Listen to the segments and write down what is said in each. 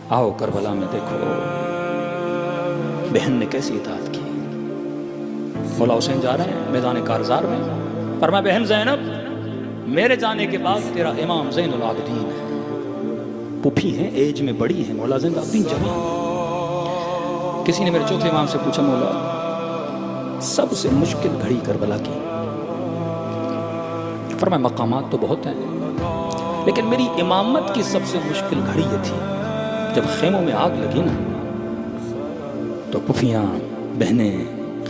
آؤ کربلا میں دیکھو بہن نے کیسی اطاعت کی. مولا حسین جا رہے ہیں میدان کارزار میں، فرمایا بہن زینب میرے جانے کے بعد تیرا امام زین العابدین ہے. پھوپھی ہیں، ایج میں بڑی ہیں، مولا زین العابدین جوان. کسی نے میرے چوتھے امام سے پوچھا مولا سب سے مشکل گھڑی کربلا کی؟ فرمایا مقامات تو بہت ہیں لیکن میری امامت کی سب سے مشکل گھڑی یہ تھی جب خیموں میں آگ لگی نا تو پھوپھیاں بہنیں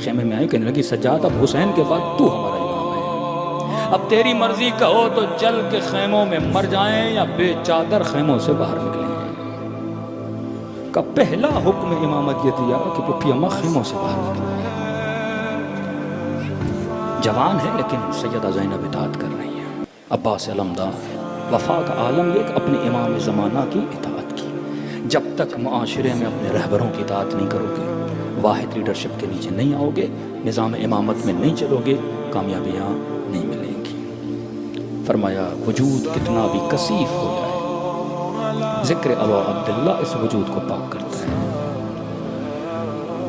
خیمے میں آئی، کہنے لگی سجاد اب حسین کے بعد تو ہمارا امام ہے، اب تیری مرضی کہو تو جل کے خیموں میں مر جائیں یا بے چادر خیموں سے باہر نکلیں. کا پہلا حکم امامت یہ دیا کہ پھوپھی اماں خیموں سے باہر نکلیں. جوان ہے لیکن سیدہ زینب اطاعت کر رہی ہیں. عباس علمدار وفا کا عالم یہ کہ اپنے امام زمانہ کی اطاعت کی. جب تک معاشرے میں اپنے رہبروں کی اطاعت نہیں کرو گے، واحد لیڈرشپ کے نیچے نہیں آؤ گے، نظام امامت میں نہیں چلو گے، کامیابیاں نہیں ملیں گی. فرمایا وجود کتنا بھی کثیف ہو جائے ذکر ابا عبداللہ اس وجود کو پاک کرتا ہے.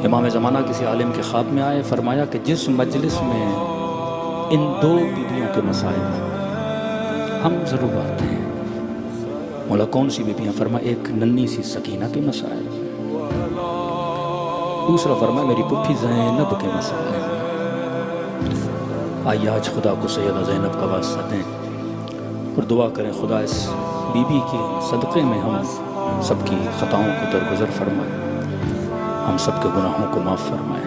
امام زمانہ کسی عالم کے خواب میں آئے، فرمایا کہ جس مجلس میں ان دو بیویوں کے مسائل ہم ضرور آتے ہیں. مولا کون سی بیویاں؟ فرمایا ایک ننھی سی سکینہ کے مسائل، دوسرا فرمایا میری پھوپھی زینب کے مسائل. آئیے آج خدا کو سیدہ زینب کا واسطہ دیں اور دعا کریں خدا اس بی بی کے صدقے میں ہم سب کی خطاؤں کو درگزر فرمائے، ہم سب کے گناہوں کو معاف فرمائے.